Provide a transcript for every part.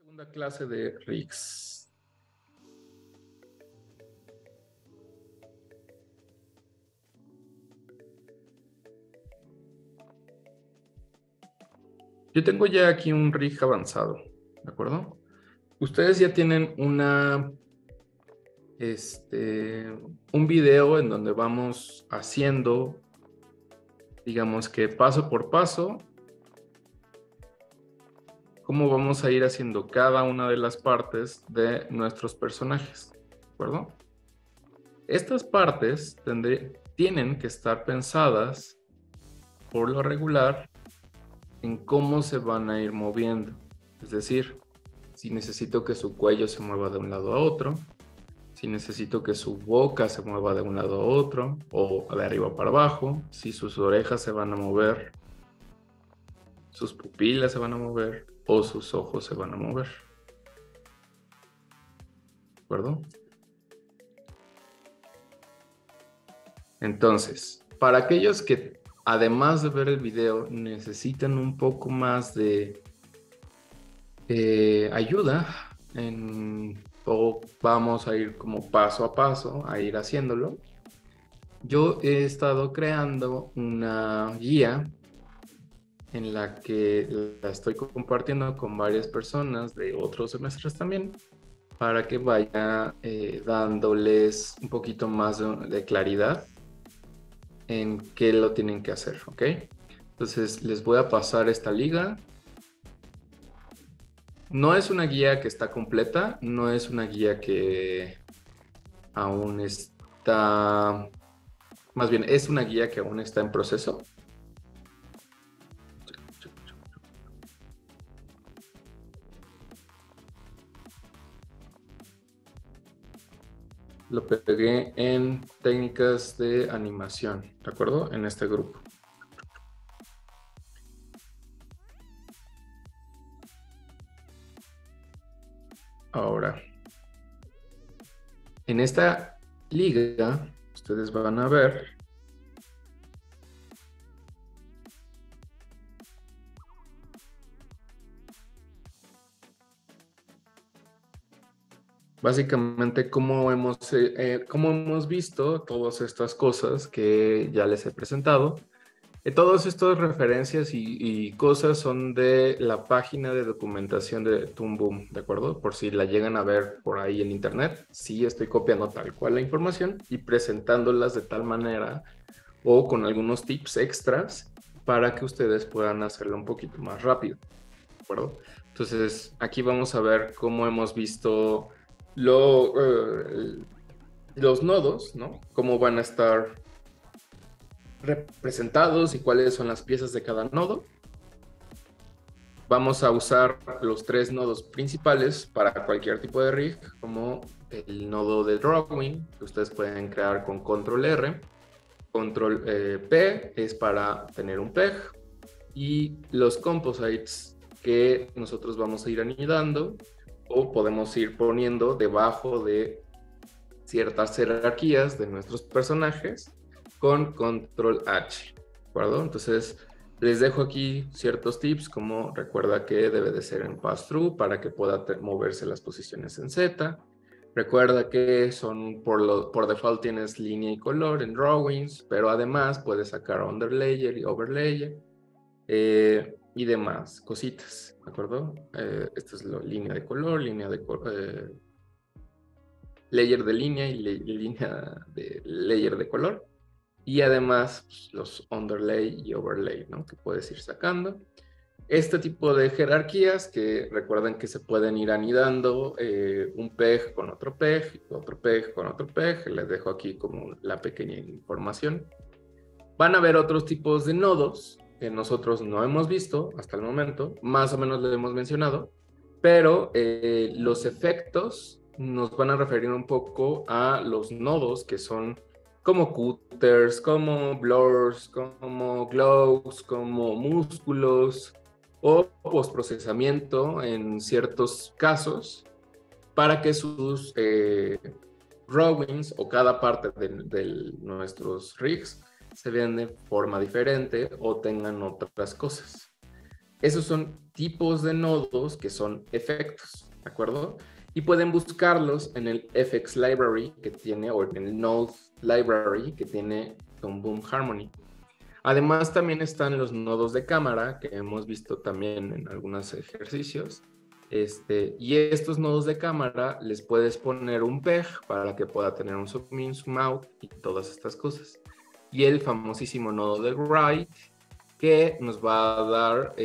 Segunda clase de rigs. Yo tengo ya aquí un rig avanzado, ¿de acuerdo? Ustedes ya tienen un video en donde vamos haciendo, digamos que paso por paso, cómo vamos a ir haciendo cada una de las partes de nuestros personajes, ¿de acuerdo? Estas partes tienen que estar pensadas por lo regular en cómo se van a ir moviendo. Es decir, si necesito que su cuello se mueva de un lado a otro, si necesito que su boca se mueva de un lado a otro, o de arriba para abajo, si sus orejas se van a mover, sus pupilas se van a mover, o sus ojos se van a mover. ¿De acuerdo? Entonces, para aquellos que además de ver el video necesitan un poco más de ayuda o vamos a ir como paso a paso a ir haciéndolo. Yo he estado creando una guía en la que la estoy compartiendo con varias personas de otros semestres también para que vaya dándoles un poquito más de claridad en qué lo tienen que hacer, ¿ok? Entonces les voy a pasar esta liga. No es una guía que está completa, no es una guía que aún está, más bien es una guía que aún está en proceso. Lo pegué en técnicas de animación, ¿de acuerdo? En este grupo. Ahora, en esta liga, ustedes van a ver básicamente cómo hemos visto todas estas cosas que ya les he presentado. Todas estas referencias y cosas son de la página de documentación de Toon Boom, ¿de acuerdo? Por si la llegan a ver por ahí en internet, sí estoy copiando tal cual la información y presentándolas de tal manera o con algunos tips extras para que ustedes puedan hacerlo un poquito más rápido, ¿de acuerdo? Entonces, aquí vamos a ver cómo hemos visto los nodos, ¿no? Cómo van a estar representados y cuáles son las piezas de cada nodo. Vamos a usar los tres nodos principales para cualquier tipo de rig, como el nodo de drawing, que ustedes pueden crear con control R. Control P es para tener un peg. Y los composites que nosotros vamos a ir anidando o podemos ir poniendo debajo de ciertas jerarquías de nuestros personajes con control H, ¿de acuerdo? Entonces les dejo aquí ciertos tips como recuerda que debe de ser en pass-through para que pueda moverse las posiciones en Z. Recuerda que por default tienes línea y color en drawings, pero además puedes sacar underlayer y overlayer y demás cositas, ¿de acuerdo? Esta es la línea de color, layer de línea y línea de layer de color. Y además pues, los underlay y overlay, ¿no? Que puedes ir sacando. Este tipo de jerarquías que recuerden que se pueden ir anidando un peg con otro peg, otro peg con otro peg. Les dejo aquí como la pequeña información. Van a haber otros tipos de nodos que nosotros no hemos visto hasta el momento, más o menos lo hemos mencionado, pero los efectos nos van a referir un poco a los nodos que son como cutters, como blurs, como glows, como músculos o postprocesamiento en ciertos casos para que sus drawings o cada parte de nuestros rigs se vean de forma diferente o tengan otras cosas. Esos son tipos de nodos que son efectos, ¿de acuerdo? Y pueden buscarlos en el FX Library que tiene, o en el Node Library que tiene Tone Boom Harmony. Además, también están los nodos de cámara, que hemos visto también en algunos ejercicios. Y estos nodos de cámara les puedes poner un PEG para que pueda tener un zoom in, zoom out y todas estas cosas. Y el famosísimo nodo de write, que nos va a dar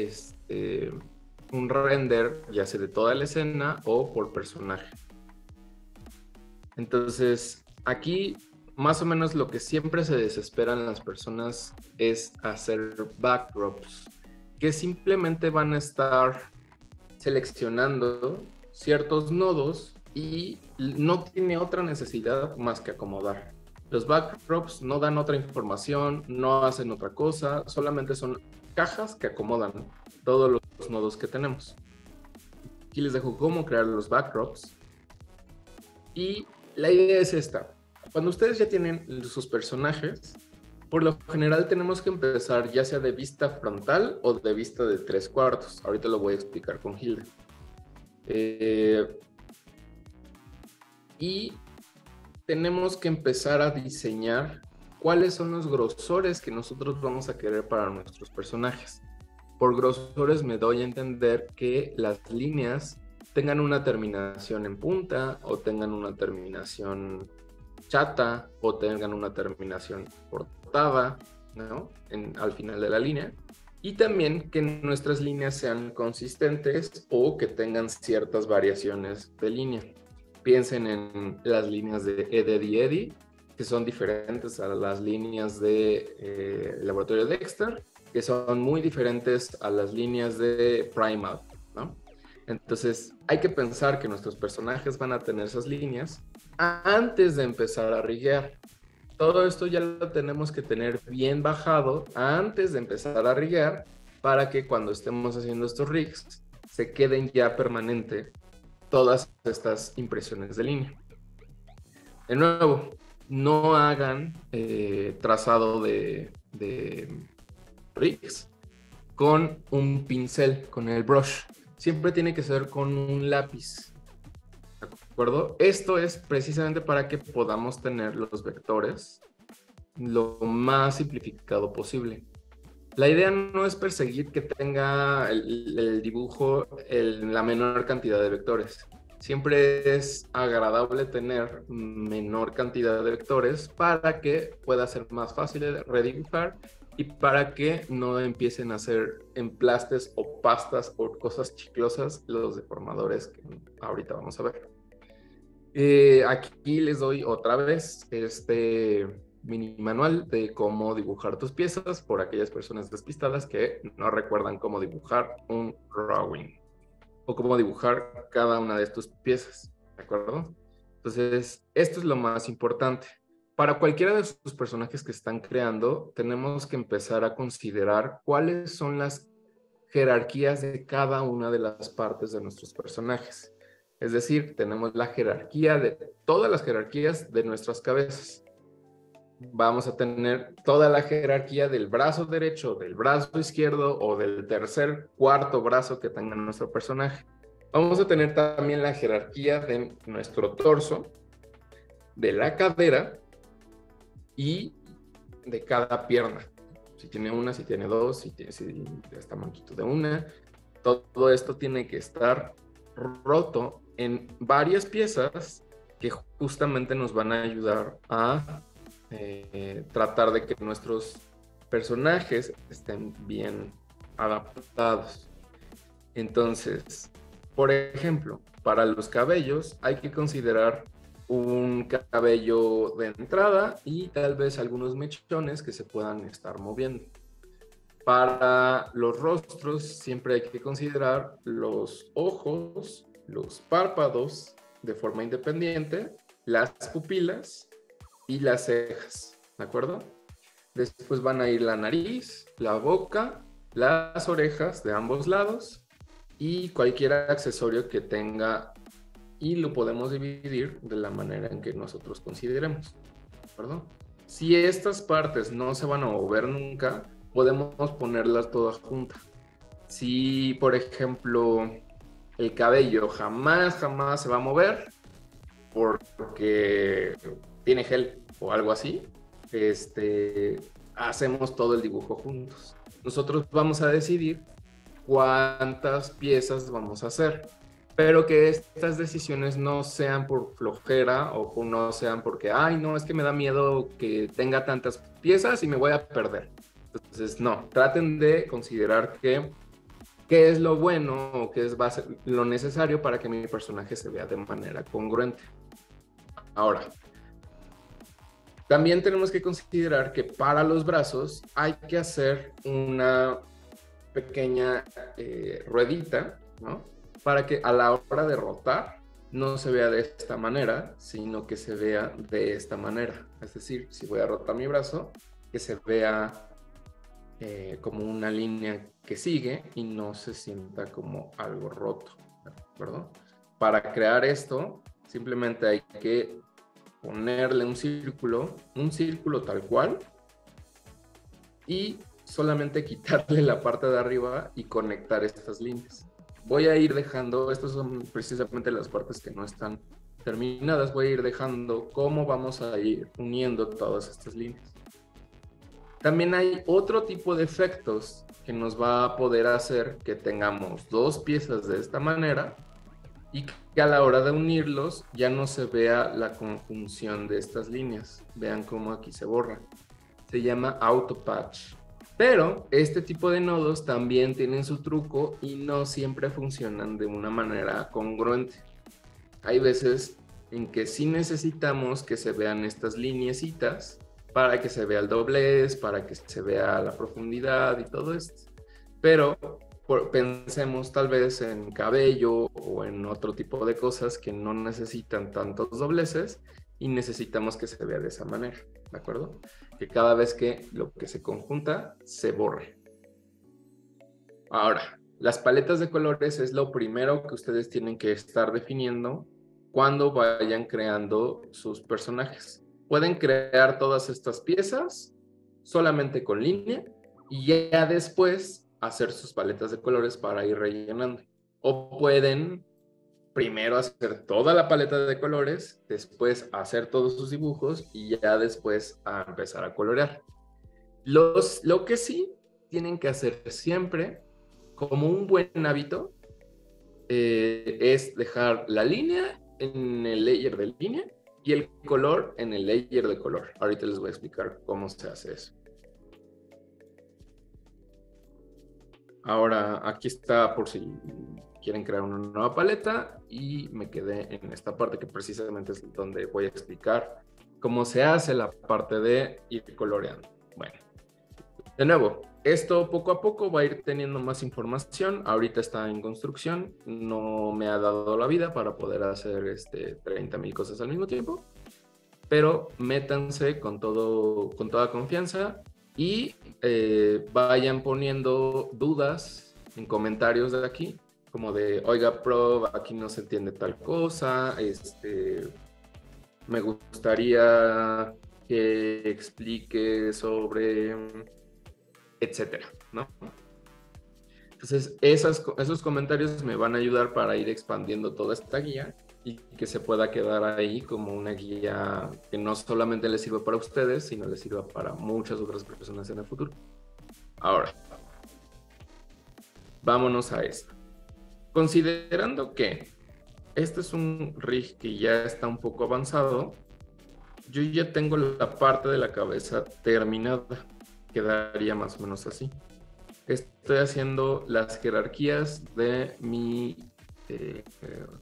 un render, ya sea de toda la escena o por personaje. Entonces, aquí más o menos lo que siempre se desesperan las personas es hacer backdrops, que simplemente van a estar seleccionando ciertos nodos y no tiene otra necesidad más que acomodar. Los backdrops no dan otra información, no hacen otra cosa, solamente son cajas que acomodan todos los nodos que tenemos. Aquí les dejo cómo crear los backdrops. Y la idea es esta. Cuando ustedes ya tienen sus personajes, por lo general tenemos que empezar ya sea de vista frontal o de vista de 3/4. Ahorita lo voy a explicar con Hilda. Y tenemos que empezar a diseñar cuáles son los grosores que nosotros vamos a querer para nuestros personajes. Por grosores me doy a entender que las líneas tengan una terminación en punta o tengan una terminación chata o tengan una terminación cortada, ¿no? Al final de la línea. Y también que nuestras líneas sean consistentes o que tengan ciertas variaciones de línea. Piensen en las líneas de Eddy, que son diferentes a las líneas de Laboratorio Dexter, que son muy diferentes a las líneas de Primal, ¿no? Entonces, hay que pensar que nuestros personajes van a tener esas líneas antes de empezar a riguear. Todo esto ya lo tenemos que tener bien bajado antes de empezar a riguear para que cuando estemos haciendo estos rigs se queden ya permanente todas estas impresiones de línea. De nuevo, no hagan trazado de rigs con un pincel, con el brush. Siempre tiene que ser con un lápiz. ¿De acuerdo? Esto es precisamente para que podamos tener los vectores lo más simplificado posible. La idea no es perseguir que tenga el dibujo la menor cantidad de vectores. Siempre es agradable tener menor cantidad de vectores para que pueda ser más fácil de redibujar y para que no empiecen a hacer emplastes o pastas o cosas chiclosas los deformadores que ahorita vamos a ver. Aquí les doy otra vez este mini manual de cómo dibujar tus piezas por aquellas personas despistadas que no recuerdan cómo dibujar un drawing o cómo dibujar cada una de tus piezas, ¿de acuerdo? Entonces, esto es lo más importante. Para cualquiera de sus personajes que están creando, tenemos que empezar a considerar cuáles son las jerarquías de cada una de las partes de nuestros personajes. Es decir, tenemos la jerarquía de todas las jerarquías de nuestras cabezas. Vamos a tener toda la jerarquía del brazo derecho, del brazo izquierdo o del tercer, cuarto brazo que tenga nuestro personaje. Vamos a tener también la jerarquía de nuestro torso, de la cadera y de cada pierna. Si tiene una, si tiene dos, si está manquito de una. Todo esto tiene que estar roto en varias piezas que justamente nos van a ayudar a tratar de que nuestros personajes estén bien adaptados. Entonces, por ejemplo, para los cabellos hay que considerar un cabello de entrada y tal vez algunos mechones que se puedan estar moviendo. Para los rostros siempre hay que considerar los ojos, los párpados de forma independiente, las pupilas y las cejas, ¿de acuerdo? Después van a ir la nariz, la boca, las orejas de ambos lados y cualquier accesorio que tenga, y lo podemos dividir de la manera en que nosotros consideremos, ¿de acuerdo? Si estas partes no se van a mover nunca, podemos ponerlas todas juntas. Si, por ejemplo, el cabello jamás se va a mover porque tiene gel o algo así, hacemos todo el dibujo juntos. Nosotros vamos a decidir cuántas piezas vamos a hacer, pero que estas decisiones no sean por flojera o no sean porque, ay, no, es que me da miedo que tenga tantas piezas y me voy a perder. Entonces, no, traten de considerar qué es lo bueno o qué es lo necesario para que mi personaje se vea de manera congruente. Ahora, también tenemos que considerar que para los brazos hay que hacer una pequeña ruedita, ¿no? Para que a la hora de rotar no se vea de esta manera, sino que se vea de esta manera. Es decir, si voy a rotar mi brazo, que se vea como una línea que sigue y no se sienta como algo roto, ¿de acuerdo? Para crear esto, simplemente hay que ponerle un círculo tal cual, y solamente quitarle la parte de arriba y conectar estas líneas. Voy a ir dejando, estas son precisamente las partes que no están terminadas, voy a ir dejando cómo vamos a ir uniendo todas estas líneas. También hay otro tipo de efectos que nos va a poder hacer que tengamos dos piezas de esta manera y que a la hora de unirlos ya no se vea la conjunción de estas líneas. Vean cómo aquí se borra. Se llama autopatch. Pero este tipo de nodos también tienen su truco y no siempre funcionan de una manera congruente. Hay veces en que sí necesitamos que se vean estas lineecitas para que se vea el doblez, para que se vea la profundidad y todo esto. Pero pensemos tal vez en cabello o en otro tipo de cosas que no necesitan tantos dobleces y necesitamos que se vea de esa manera, ¿de acuerdo? Que cada vez que lo que se conjunta se borre. Ahora, las paletas de colores es lo primero que ustedes tienen que estar definiendo cuando vayan creando sus personajes. Pueden crear todas estas piezas solamente con línea y ya después hacer sus paletas de colores para ir rellenando. O pueden primero hacer toda la paleta de colores, después hacer todos sus dibujos y ya después a empezar a colorear. Lo que sí tienen que hacer siempre, como un buen hábito, es dejar la línea en el layer de línea y el color en el layer de color. Ahorita les voy a explicar cómo se hace eso. Ahora, aquí está por si quieren crear una nueva paleta y me quedé en esta parte que precisamente es donde voy a explicar cómo se hace la parte de ir coloreando. Bueno, de nuevo, esto poco a poco va a ir teniendo más información. Ahorita está en construcción, no me ha dado la vida para poder hacer 30,000 cosas al mismo tiempo, pero métanse con toda confianza y vayan poniendo dudas en comentarios de aquí, como de, oiga, prof, aquí no se entiende tal cosa, me gustaría que explique sobre, etcétera, ¿no? Entonces, esos comentarios me van a ayudar para ir expandiendo toda esta guía y que se pueda quedar ahí como una guía que no solamente les sirva para ustedes, sino les sirva para muchas otras personas en el futuro. Ahora, vámonos a esto. Considerando que este es un rig que ya está un poco avanzado, yo ya tengo la parte de la cabeza terminada. Quedaría más o menos así. Estoy haciendo las jerarquías de mi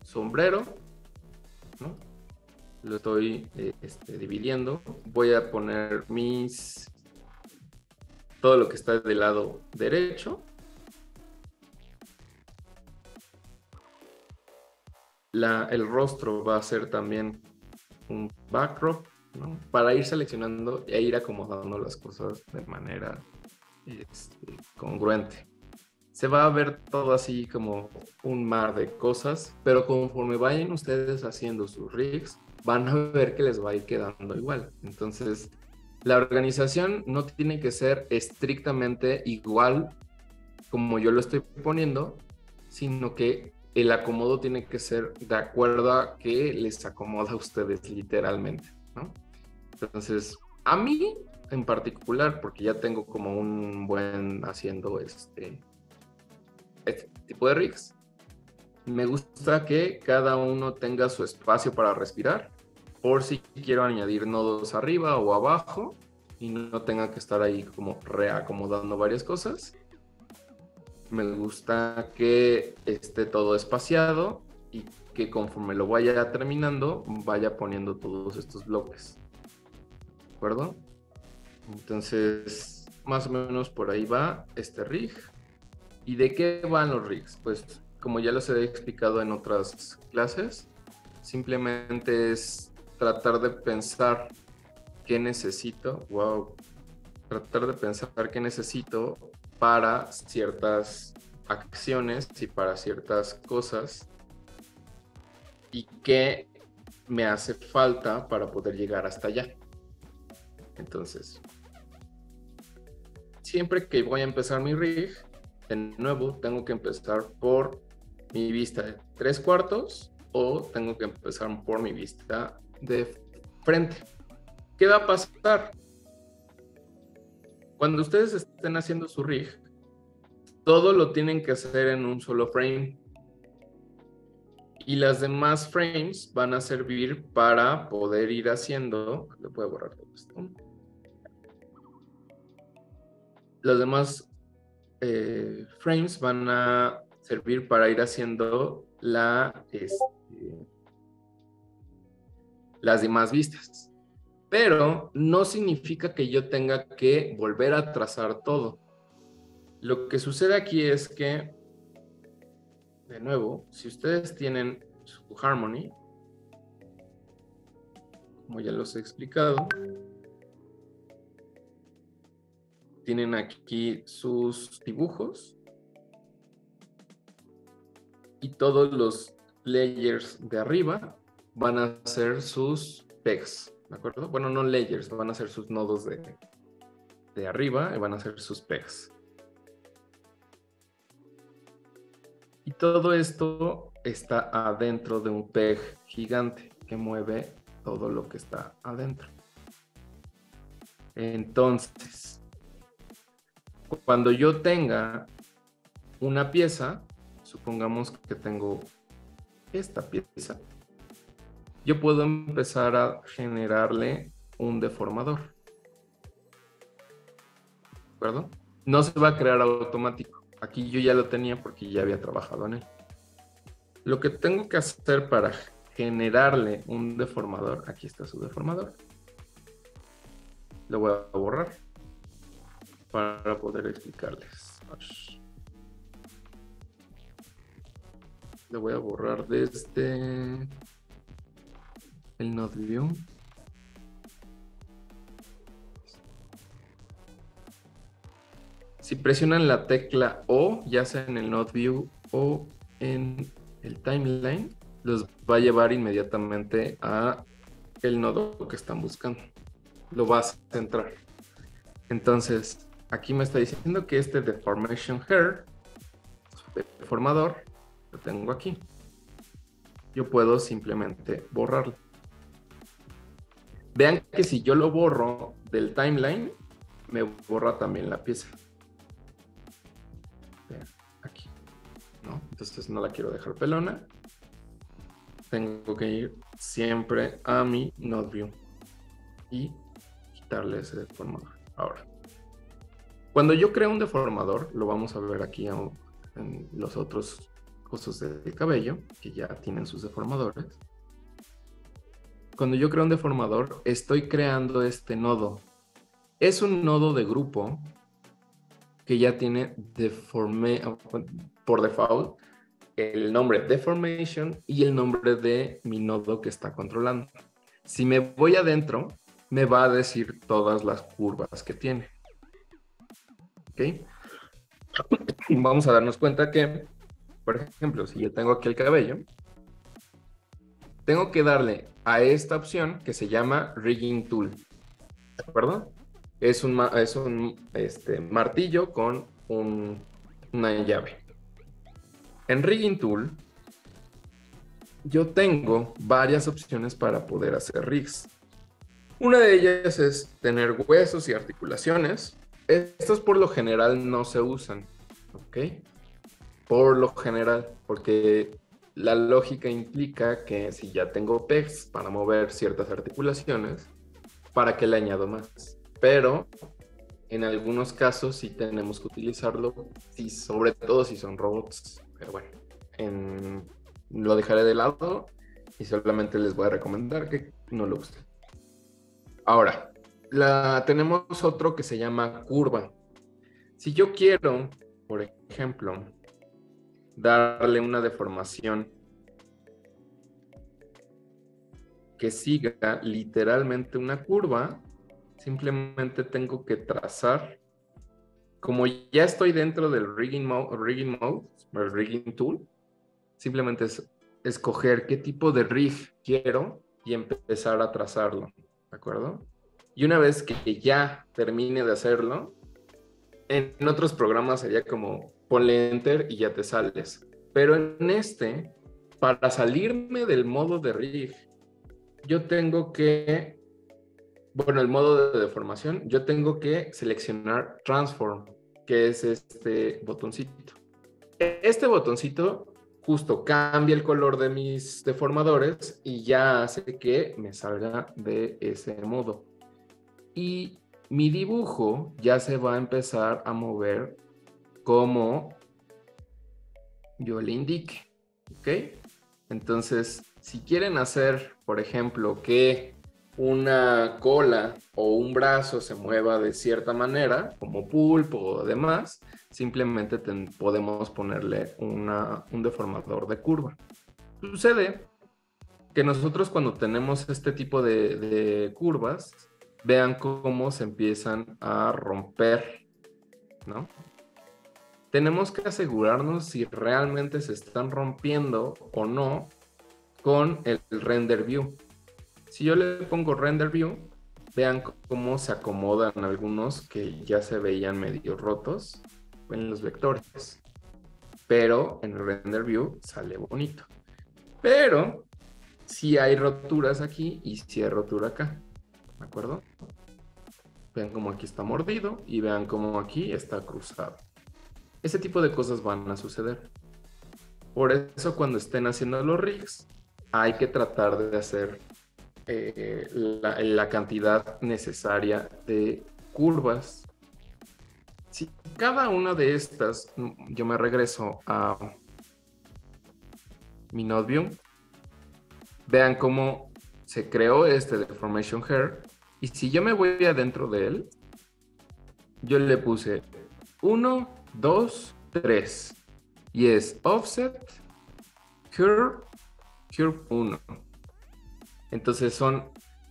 sombrero, ¿no? Lo estoy dividiendo. Voy a poner todo lo que está del lado derecho. El rostro va a ser también un backdrop, ¿no? Para ir seleccionando e ir acomodando las cosas de manera congruente. Se va a ver todo así como un mar de cosas, pero conforme vayan ustedes haciendo sus rigs, van a ver que les va a ir quedando igual. Entonces, la organización no tiene que ser estrictamente igual como yo lo estoy poniendo, sino que el acomodo tiene que ser de acuerdo a que les acomoda a ustedes literalmente, ¿no? Entonces, a mí en particular, porque ya tengo como un buen haciendo este tipo de rigs, me gusta que cada uno tenga su espacio para respirar, por si quiero añadir nodos arriba o abajo y no tenga que estar ahí como reacomodando varias cosas. Me gusta que esté todo espaciado y que conforme lo vaya terminando, vaya poniendo todos estos bloques. ¿De acuerdo? Entonces, más o menos por ahí va este rig. ¿Y de qué van los rigs? Pues, como ya los he explicado en otras clases, simplemente es tratar de pensar qué necesito. Wow. Tratar de pensar qué necesito para ciertas acciones y para ciertas cosas y qué me hace falta para poder llegar hasta allá. Entonces, siempre que voy a empezar mi rig, de nuevo tengo que empezar por mi vista de 3/4 o tengo que empezar por mi vista de frente. ¿Qué va a pasar? Cuando ustedes estén haciendo su rig, todo lo tienen que hacer en un solo frame. Y las demás frames van a servir para poder ir haciendo... Le puedo borrar todo esto. Los demás frames van a servir para ir haciendo las demás vistas. Pero no significa que yo tenga que volver a trazar todo. Lo que sucede aquí es que, de nuevo, si ustedes tienen su Harmony, como ya los he explicado, tienen aquí sus dibujos y todos los layers de arriba van a ser sus pegs, ¿de acuerdo? Bueno, no layers, van a ser sus nodos de arriba y van a ser sus pegs. Y todo esto está adentro de un peg gigante que mueve todo lo que está adentro. Entonces, cuando yo tenga una pieza, supongamos que tengo esta pieza, yo puedo empezar a generarle un deformador. ¿De acuerdo? No se va a crear automático. Aquí yo ya lo tenía porque ya había trabajado en él. Lo que tengo que hacer para generarle un deformador, aquí está su deformador, lo voy a borrar para poder explicarles. Lo voy a borrar desde el Node View. Si presionan la tecla O, ya sea en el Node View o en el timeline, los va a llevar inmediatamente a el nodo que están buscando. Lo va a centrar. Entonces, aquí me está diciendo que este deformation hair, deformador, lo tengo aquí. Yo puedo simplemente borrarlo. Vean que si yo lo borro del timeline, me borra también la pieza. Vean, aquí, ¿no? Entonces no la quiero dejar pelona. Tengo que ir siempre a mi Node View y quitarle ese deformador. Ahora, cuando yo creo un deformador, lo vamos a ver aquí en los otros cosas del cabello, que ya tienen sus deformadores. Cuando yo creo un deformador, estoy creando este nodo. Es un nodo de grupo que ya tiene por default el nombre deformation y el nombre de mi nodo que está controlando. Si me voy adentro, me va a decir todas las curvas que tiene. ¿Ok? Vamos a darnos cuenta que, por ejemplo, si yo tengo aquí el cabello, tengo que darle a esta opción que se llama Rigging Tool. ¿De acuerdo? Es un martillo con un una llave. En Rigging Tool, yo tengo varias opciones para poder hacer rigs. Una de ellas es tener huesos y articulaciones. Estos por lo general no se usan, ¿ok? Por lo general, porque la lógica implica que si ya tengo pegs para mover ciertas articulaciones, ¿para qué le añado más? Pero en algunos casos sí tenemos que utilizarlo, sí, sobre todo si son robots. Pero bueno, lo dejaré de lado y solamente les voy a recomendar que no lo usen. Ahora, tenemos otro que se llama curva. Si yo quiero, por ejemplo, darle una deformación que siga literalmente una curva, simplemente tengo que trazar. Como ya estoy dentro del rigging mode, el rigging tool, simplemente es escoger qué tipo de rig quiero y empezar a trazarlo, ¿de acuerdo? Y una vez que ya termine de hacerlo, en otros programas sería como ponle enter y ya te sales. Pero en este, para salirme del modo de rig, yo tengo que, bueno, el modo de deformación, yo tengo que seleccionar transform, que es este botoncito. Este botoncito justo cambia el color de mis deformadores y ya hace que me salga de ese modo. Y mi dibujo ya se va a empezar a mover como yo le indique, ¿ok? Entonces, si quieren hacer, por ejemplo, que una cola o un brazo se mueva de cierta manera, como pulpo o demás, simplemente podemos ponerle un deformador de curva. Sucede que nosotros cuando tenemos este tipo de curvas, vean cómo se empiezan a romper, ¿no? Tenemos que asegurarnos si realmente se están rompiendo o no con el render view. Si yo le pongo render view, vean cómo se acomodan algunos que ya se veían medio rotos en los vectores. Pero en el render view sale bonito. Pero sí hay roturas aquí y sí hay rotura acá. ¿De acuerdo? Vean cómo aquí está mordido y vean cómo aquí está cruzado. Ese tipo de cosas van a suceder. Por eso cuando estén haciendo los rigs, hay que tratar de hacer la cantidad necesaria de curvas. Si cada una de estas, yo me regreso a mi NodeView, vean cómo se creó este deformation hair, y si yo me voy adentro de él, yo le puse 1, 2, 3, y es offset, curve, curve 1. Entonces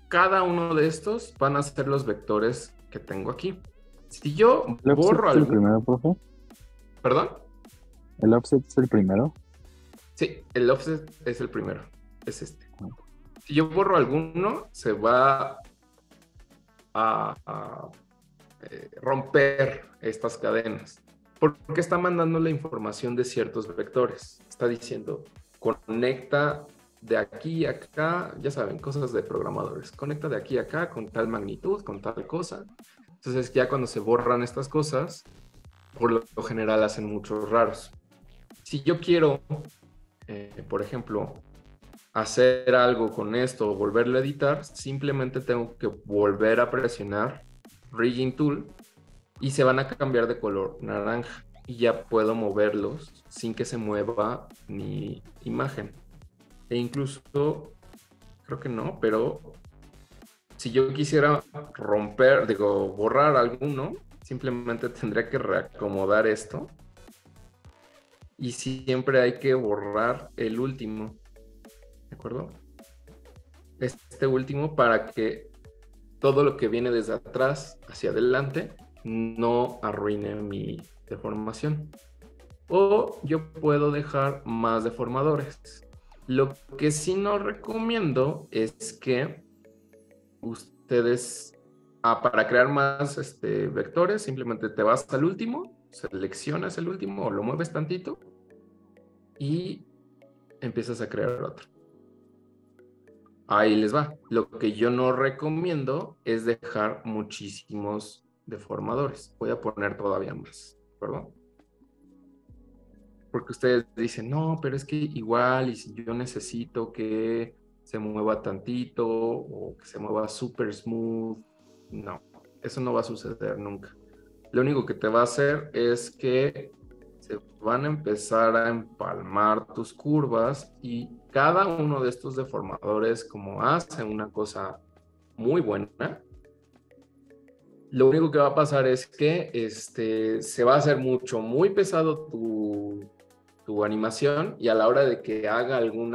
cada uno de estos van a ser los vectores que tengo aquí. Si yo ¿El offset borro es el algún... primero, profe? ¿Perdón? ¿El offset es el primero? Sí, el offset es el primero. Es este. Si yo borro alguno, se va a romper estas cadenas. Porque está mandando la información de ciertos vectores. Está diciendo, conecta de aquí a acá, ya saben, cosas de programadores. Conecta de aquí a acá con tal magnitud, con tal cosa. Entonces ya cuando se borran estas cosas, por lo general hacen muchos raros. Si yo quiero, por ejemplo, hacer algo con esto o volverlo a editar, simplemente tengo que volver a presionar Rigging Tool y se van a cambiar de color naranja y ya puedo moverlos sin que se mueva mi imagen. E incluso, creo que no, pero si yo quisiera borrar alguno, simplemente tendría que reacomodar esto y siempre hay que borrar el último, ¿de acuerdo? Este último para que todo lo que viene desde atrás hacia adelante no arruine mi deformación. O yo puedo dejar más deformadores. Lo que sí no recomiendo es que ustedes, para crear más vectores, simplemente te vas al último seleccionas el último o lo mueves tantito y empiezas a crear otro. Ahí les va. Lo que yo no recomiendo es dejar muchísimos deformadores. Voy a poner todavía más, ¿perdón? Porque ustedes dicen, no, pero es que igual, y si yo necesito que se mueva tantito o que se mueva súper smooth, no, eso no va a suceder nunca. Lo único que te va a hacer es que se van a empezar a empalmar tus curvas y cada uno de estos deformadores, como hace una cosa muy buena, lo único que va a pasar es que se va a hacer muy pesado tu animación y a la hora de que haga algún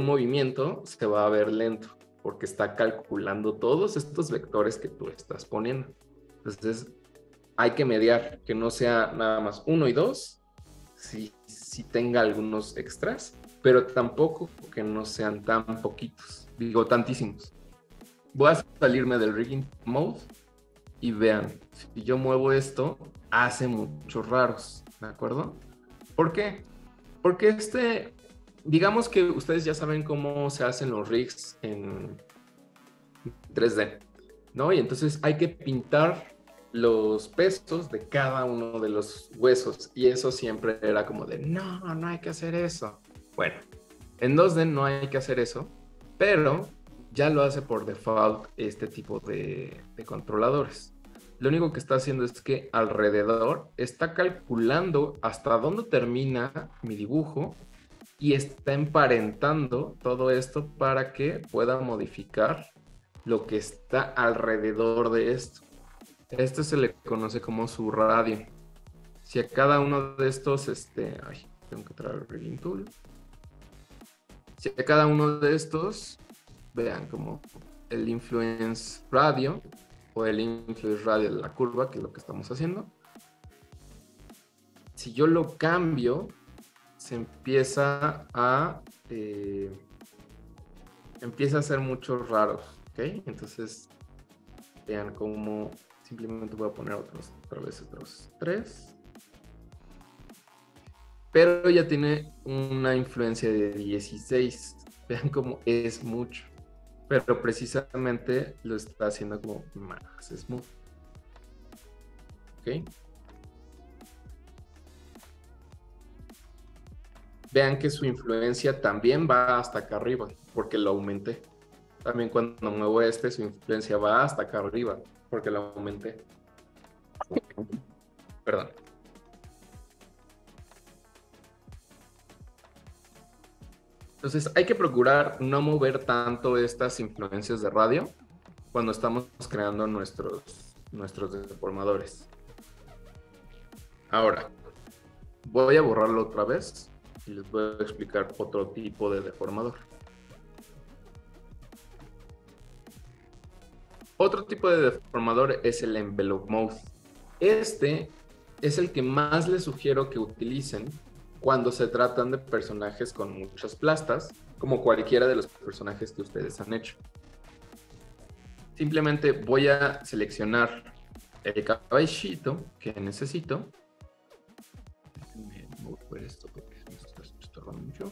movimiento se va a ver lento porque está calculando todos estos vectores que tú estás poniendo. Entonces hay que mediar, que no sea nada más 1 y 2, si tenga algunos extras, pero tampoco que no sean tan poquitos, digo tantísimos. Voy a salirme del rigging mode y vean, si yo muevo esto, hace muchos raros, ¿de acuerdo? ¿Por qué? Porque digamos que ustedes ya saben cómo se hacen los rigs en 3D, ¿no? Y entonces hay que pintar los pesos de cada uno de los huesos y eso siempre era como de, no hay que hacer eso. Bueno, en 2D no hay que hacer eso, pero ya lo hace por default este tipo de controladores. Lo único que está haciendo es que alrededor está calculando hasta dónde termina mi dibujo y está emparentando todo esto para que pueda modificar lo que está alrededor de esto. Esto se le conoce como su radio. Si a cada uno de estos, tengo que traer el Rigging Tool. Si a cada uno de estos, vean como el influence radio o el influence radio de la curva, que es lo que estamos haciendo. Si yo lo cambio, se empieza a hacer muchos raros, ¿ok? Entonces, vean cómo simplemente voy a poner otros 3. Pero ya tiene una influencia de 16. Vean cómo es mucho. Pero precisamente lo está haciendo como más smooth. ¿Ok? Vean que su influencia también va hasta acá arriba, porque lo aumenté. También cuando muevo su influencia va hasta acá arriba, porque lo aumenté. Perdón. Entonces hay que procurar no mover tanto estas influencias de radio cuando estamos creando nuestros deformadores. Ahora, voy a borrarlo otra vez y les voy a explicar otro tipo de deformador. Otro tipo de deformador es el Envelope Mode. Este es el que más les sugiero que utilicen cuando se tratan de personajes con muchas plastas, como cualquiera de los personajes que ustedes han hecho. Simplemente voy a seleccionar el caballito que necesito. Déjenme mover esto porque me está estorbando mucho.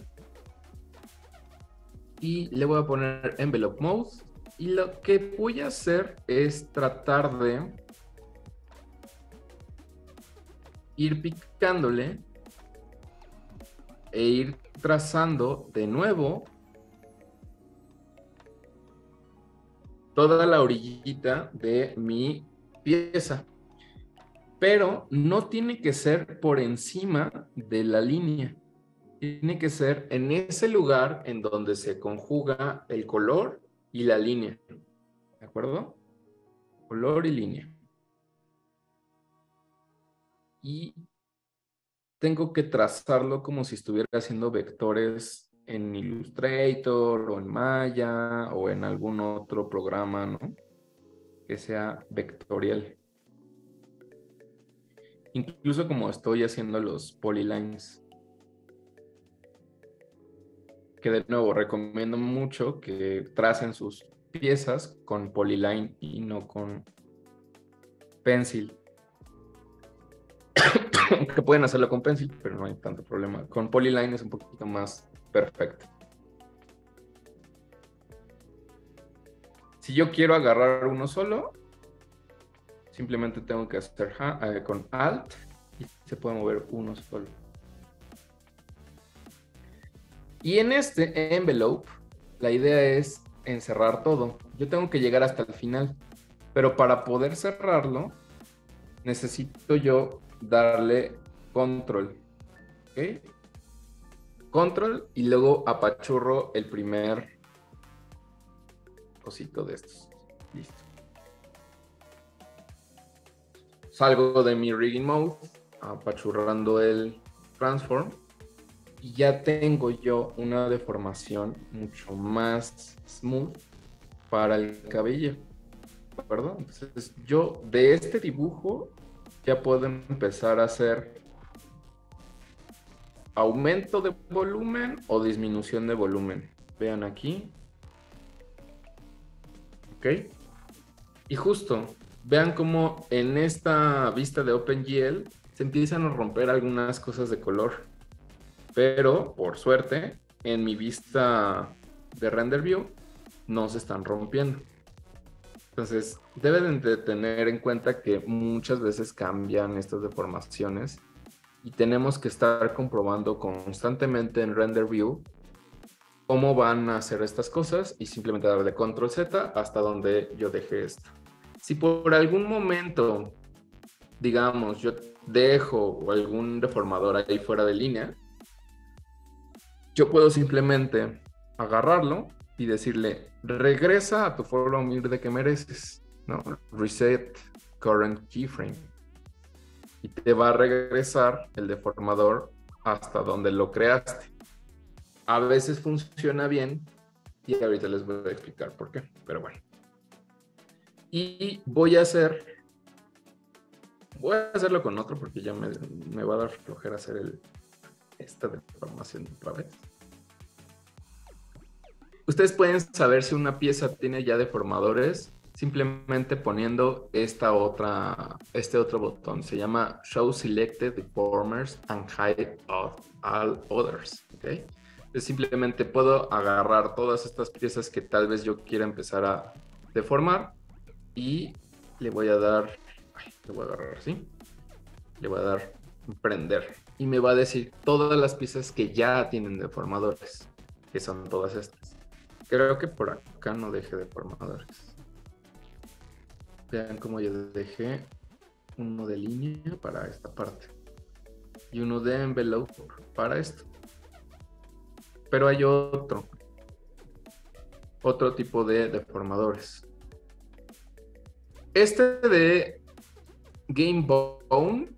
Y le voy a poner Envelope Mode. Y lo que voy a hacer es tratar de ir picándole e ir trazando de nuevo toda la orillita de mi pieza. Pero no tiene que ser por encima de la línea. Tiene que ser en ese lugar en donde se conjuga el color y la línea. ¿De acuerdo? Color y línea. Y tengo que trazarlo como si estuviera haciendo vectores en Illustrator o en Maya o en algún otro programa, ¿no? Que sea vectorial. Incluso como estoy haciendo los polylines. Que de nuevo recomiendo mucho que tracen sus piezas con polyline y no con pencil. que pueden hacerlo con Pencil, pero no hay tanto problema. Con Polyline es un poquito más perfecto. Si yo quiero agarrar uno solo, simplemente tengo que hacer con Alt y se puede mover uno solo. Y en este envelope, la idea es encerrar todo. Yo tengo que llegar hasta el final, pero para poder cerrarlo, necesito yo darle control. ¿Ok? Control y luego apachurro el primer cosito de estos. Listo. Salgo de mi rigging mode, apachurrando el transform, y ya tengo yo una deformación mucho más smooth para el cabello. ¿De acuerdo? Entonces yo de este dibujo ya puedo empezar a hacer aumento de volumen o disminución de volumen. Vean aquí. ¿Ok? Y justo, vean cómo en esta vista de OpenGL se empiezan a romper algunas cosas de color. Pero, por suerte, en mi vista de Render View no se están rompiendo. Entonces, deben de tener en cuenta que muchas veces cambian estas deformaciones y tenemos que estar comprobando constantemente en Render View cómo van a hacer estas cosas y simplemente darle Control Z hasta donde yo deje esto. Si por algún momento, digamos, yo dejo algún deformador ahí fuera de línea, yo puedo simplemente agarrarlo y decirle, regresa a tu forma humilde que mereces, ¿no? Reset current keyframe. Y te va a regresar el deformador hasta donde lo creaste. A veces funciona bien y ahorita les voy a explicar por qué, pero bueno. Y voy a hacerlo con otro porque ya me va a dar flojera hacer esta deformación otra vez. Ustedes pueden saber si una pieza tiene ya deformadores simplemente poniendo este otro botón. Se llama Show Selected Deformers and Hide All Others. ¿Okay? Entonces simplemente puedo agarrar todas estas piezas que tal vez yo quiera empezar a deformar y le voy a dar, le voy a agarrar así, le voy a dar prender y me va a decir todas las piezas que ya tienen deformadores, que son todas estas. Creo que por acá no dejé deformadores. Vean cómo yo dejé uno de línea para esta parte y uno de envelope para esto. Pero hay otro tipo de deformadores. Este de Game Bone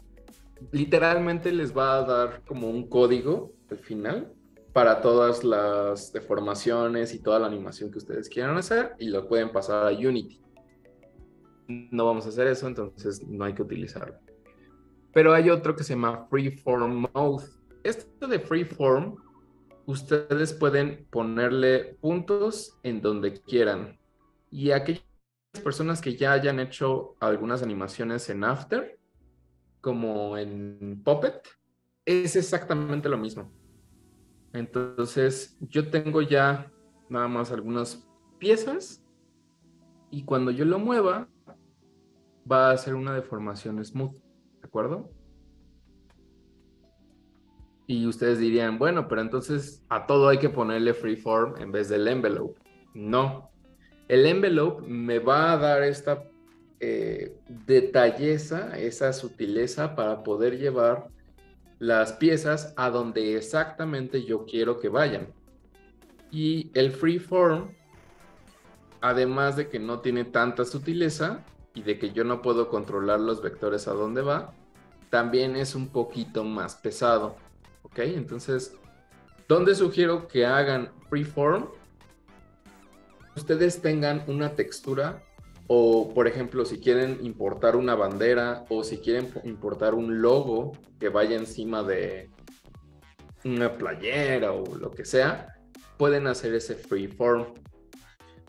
literalmente les va a dar como un código al final para todas las deformaciones y toda la animación que ustedes quieran hacer y lo pueden pasar a Unity. No vamos a hacer eso, entonces no hay que utilizarlo. Pero hay otro que se llama Freeform Mode. Este de Freeform, ustedes pueden ponerle puntos en donde quieran. Y aquellas personas que ya hayan hecho algunas animaciones en After, como en Puppet, es exactamente lo mismo. Entonces, yo tengo ya nada más algunas piezas y cuando yo lo mueva, va a hacer una deformación smooth, ¿de acuerdo? Y ustedes dirían, bueno, pero entonces a todo hay que ponerle freeform en vez del envelope. No, el envelope me va a dar esta detalleza, esa sutileza para poder llevar las piezas a donde exactamente yo quiero que vayan. Y el freeform, además de que no tiene tanta sutileza y de que yo no puedo controlar los vectores a dónde va, también es un poquito más pesado. ¿Ok? Entonces, ¿dónde sugiero que hagan freeform? Ustedes tengan una textura o, por ejemplo, si quieren importar una bandera o si quieren importar un logo que vaya encima de una playera o lo que sea, pueden hacer ese freeform.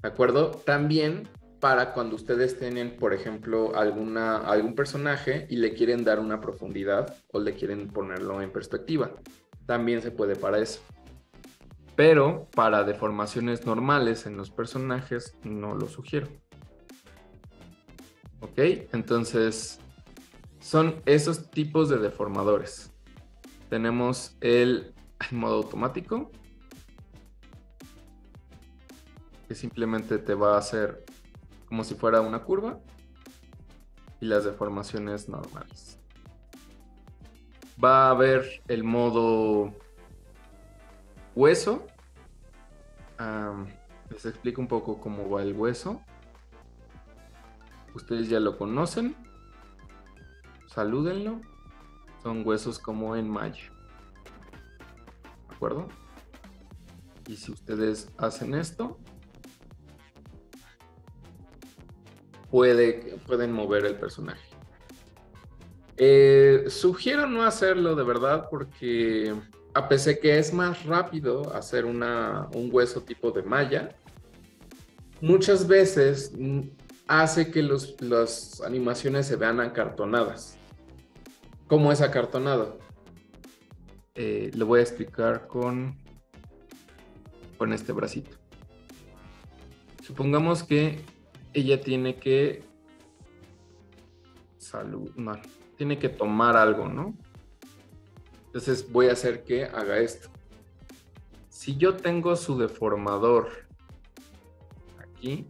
¿De acuerdo? También para cuando ustedes tienen, por ejemplo, algún personaje y le quieren dar una profundidad o le quieren ponerlo en perspectiva. También se puede para eso. Pero para deformaciones normales en los personajes no lo sugiero. ¿Ok? Entonces, son esos tipos de deformadores. Tenemos el modo automático, que simplemente te va a hacer como si fuera una curva, y las deformaciones normales. Va a haber el modo hueso. Les explico un poco cómo va el hueso. Ustedes ya lo conocen. Salúdenlo. Son huesos como en malla. ¿De acuerdo? Y si ustedes hacen esto, pueden mover el personaje. Sugiero no hacerlo de verdad porque a pesar que es más rápido hacer un hueso tipo de malla, muchas veces hace que las animaciones se vean acartonadas. ¿Cómo es acartonado? Lo voy a explicar con este bracito. Supongamos que ella tiene que tiene que tomar algo, ¿no? Entonces voy a hacer que haga esto. Si yo tengo su deformador aquí,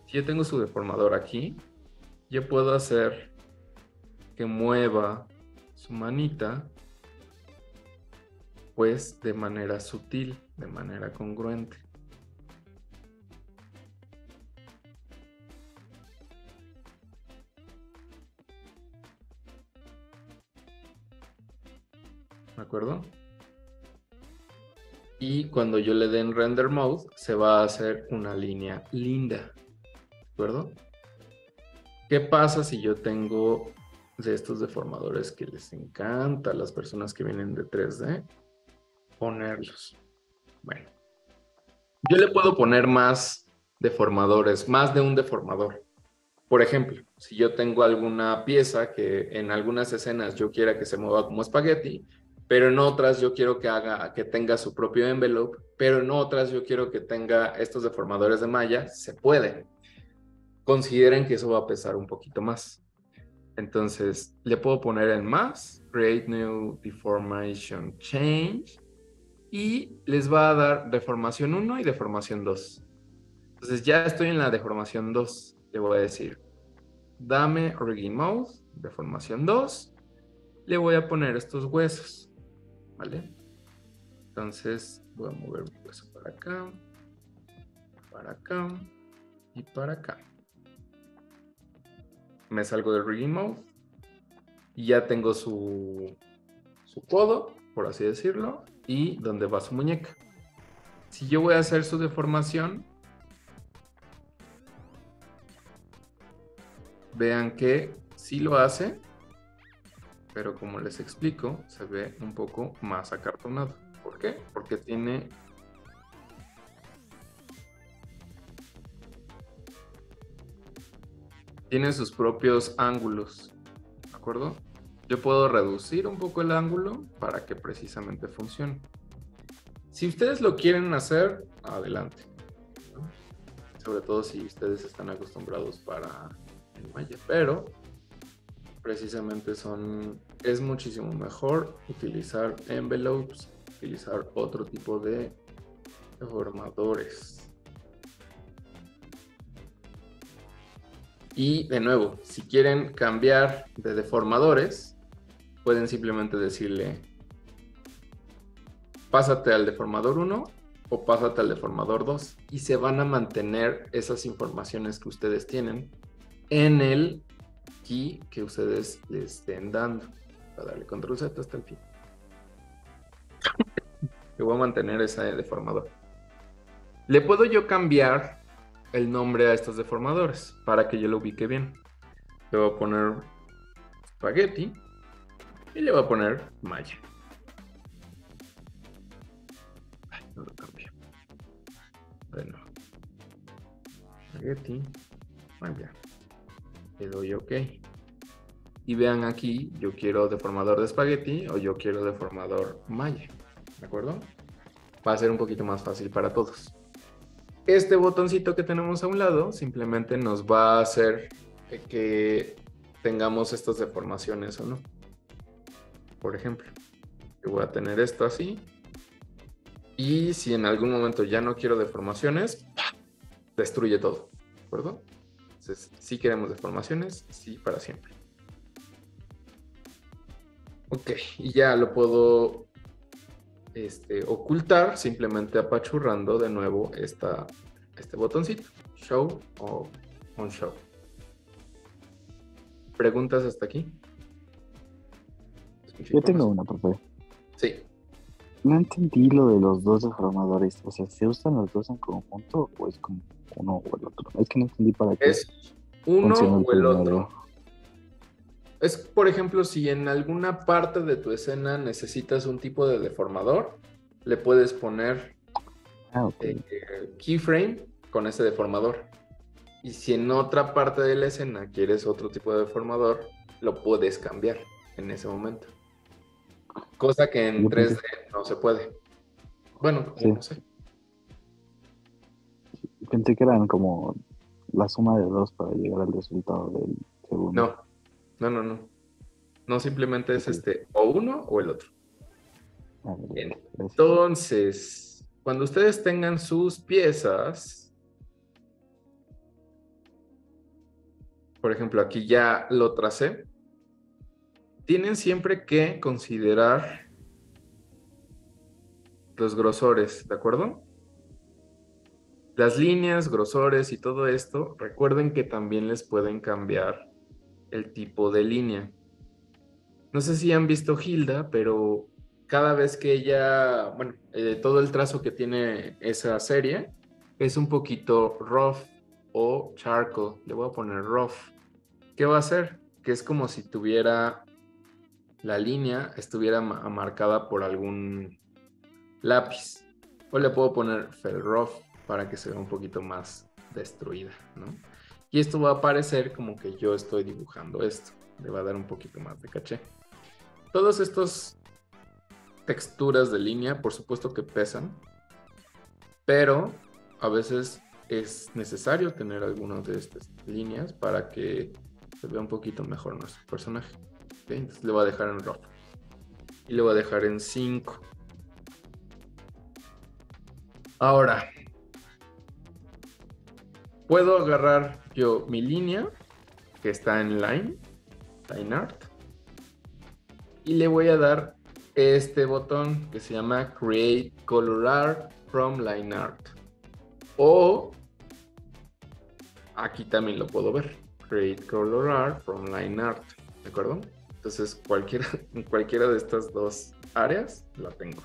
si yo tengo su deformador aquí, yo puedo hacer que mueva su manita, pues de manera sutil, de manera congruente. ¿De acuerdo? Y cuando yo le dé en Render Mode, se va a hacer una línea linda. ¿De acuerdo? ¿Qué pasa si yo tengo de estos deformadores que les encanta a las personas que vienen de 3D? Ponerlos. Bueno. Yo le puedo poner más deformadores, más de un deformador. Por ejemplo, si yo tengo alguna pieza que en algunas escenas yo quiera que se mueva como espagueti, pero en otras yo quiero que tenga su propio envelope, pero en otras yo quiero que tenga estos deformadores de malla, se puede. Consideren que eso va a pesar un poquito más. Entonces, le puedo poner en más, Create New Deformation Change, y les va a dar deformación 1 y deformación 2. Entonces ya estoy en la deformación 2. Le voy a decir, dame Rigging Mode, deformación 2. Le voy a poner estos huesos, ¿vale? Entonces voy a mover un hueso para acá y para acá. Me salgo del Rigging Mode y ya tengo su codo, por así decirlo, y donde va su muñeca. Si yo voy a hacer su deformación, vean que sí lo hace, pero como les explico, se ve un poco más acartonado. ¿Por qué? Porque tiene sus propios ángulos, ¿de acuerdo? Yo puedo reducir un poco el ángulo para que precisamente funcione. Si ustedes lo quieren hacer, adelante, ¿no? Sobre todo si ustedes están acostumbrados para el malla, pero precisamente es muchísimo mejor utilizar envelopes, utilizar otro tipo de deformadores. Y de nuevo, si quieren cambiar de deformadores, pueden simplemente decirle, pásate al deformador 1 o pásate al deformador 2, y se van a mantener esas informaciones que ustedes tienen en el key que ustedes le estén dando. Voy a darle control Z hasta el fin. Yo voy a mantener ese deformador. Le puedo yo cambiar el nombre a estos deformadores para que yo lo ubique bien. Le voy a poner espagueti y le voy a poner malla. Ay, no lo cambié. Spaghetti. Ya. Le doy OK. Y vean aquí, yo quiero deformador de espagueti o yo quiero deformador maya. ¿De acuerdo? Va a ser un poquito más fácil para todos. Este botoncito que tenemos a un lado simplemente nos va a hacer que tengamos estas deformaciones o no. Por ejemplo, yo voy a tener esto así. Y si en algún momento ya no quiero deformaciones, destruye todo. ¿De acuerdo? Entonces, si queremos deformaciones, sí para siempre. Ok, y ya lo puedo ocultar simplemente apachurrando de nuevo este botoncito, Show o On Show. ¿Preguntas hasta aquí? Yo tengo una, profe. Sí. No entendí lo de los dos deformadores. O sea, ¿se usan los dos en conjunto o es como uno o el otro? Es que no entendí para qué Es uno funciona el o el primero. otro. Es, por ejemplo, si en alguna parte de tu escena necesitas un tipo de deformador, le puedes poner keyframe con ese deformador. Y si en otra parte de la escena quieres otro tipo de deformador, lo puedes cambiar en ese momento. Cosa que en 3D no se puede. Bueno, Sí. no sé. Pensé que eran como la suma de dos para llegar al resultado del segundo. No. No, simplemente es o uno o el otro. Bien. Entonces, cuando ustedes tengan sus piezas, por ejemplo, aquí ya lo tracé, tienen siempre que considerar los grosores, ¿de acuerdo? Las líneas, grosores y todo esto, recuerden que también les pueden cambiar el tipo de línea. No sé si han visto Hilda, pero cada vez que ella, bueno, todo el trazo que tiene esa serie es un poquito rough o charcoal. Le voy a poner rough. ¿Qué va a hacer? Que es como si tuviera la línea, estuviera marcada por algún lápiz. O le puedo poner fell rough para que se vea un poquito más destruida, ¿no? Y esto va a parecer como que yo estoy dibujando esto. Le va a dar un poquito más de caché. Todas estas texturas de línea, por supuesto que pesan, pero a veces es necesario tener algunas de estas líneas para que se vea un poquito mejor nuestro personaje. ¿Okay? Entonces le voy a dejar en rojo y le voy a dejar en 5. Ahora, puedo agarrar yo mi línea que está en line art, y le voy a dar este botón que se llama Create Color Art from Line Art. O aquí también lo puedo ver. Create Color Art from Line Art. ¿De acuerdo? Entonces, en cualquiera de estas dos áreas la tengo.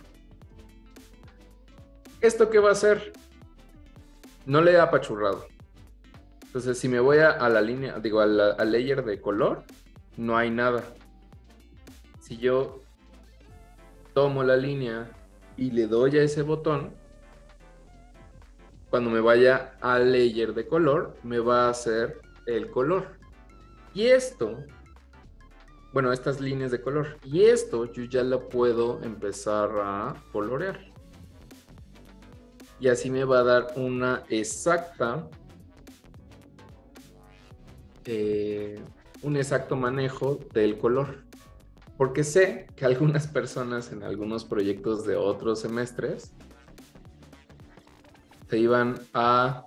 ¿Esto qué va a hacer? No le he apachurrado. Entonces, si me voy a la línea, digo, al layer de color, no hay nada. Si yo tomo la línea y le doy a ese botón, cuando me vaya al layer de color, me va a hacer el color. Y esto, bueno, estas líneas de color, y esto yo ya lo puedo empezar a colorear. Y así me va a dar una exacta, un exacto manejo del color. Porque sé que algunas personas en algunos proyectos de otros semestres se iban a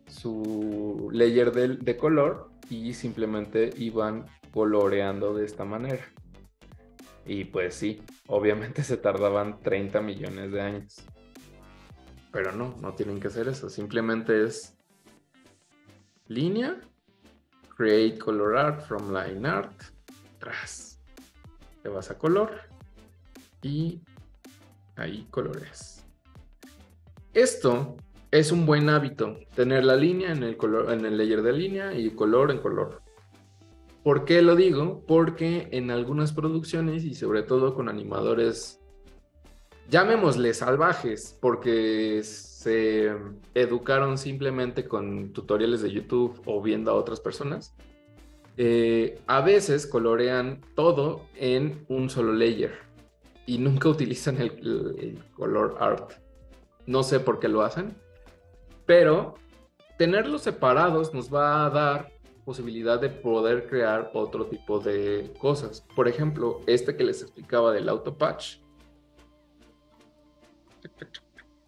su layer de color y simplemente iban coloreando de esta manera. Y pues sí, obviamente se tardaban 30 millones de años. Pero no tienen que hacer eso. Simplemente es línea, create color art from line art, tras. Te vas a color y ahí coloreas. Esto es un buen hábito, tener la línea en el color, en el layer de línea y color en color. ¿Por qué lo digo? Porque en algunas producciones y sobre todo con animadores llamémosle salvajes, porque se educaron simplemente con tutoriales de YouTube o viendo a otras personas, a veces colorean todo en un solo layer y nunca utilizan el color art. No sé por qué lo hacen, pero tenerlos separados nos va a dar posibilidad de poder crear otro tipo de cosas. Por ejemplo, este que les explicaba del autopatch.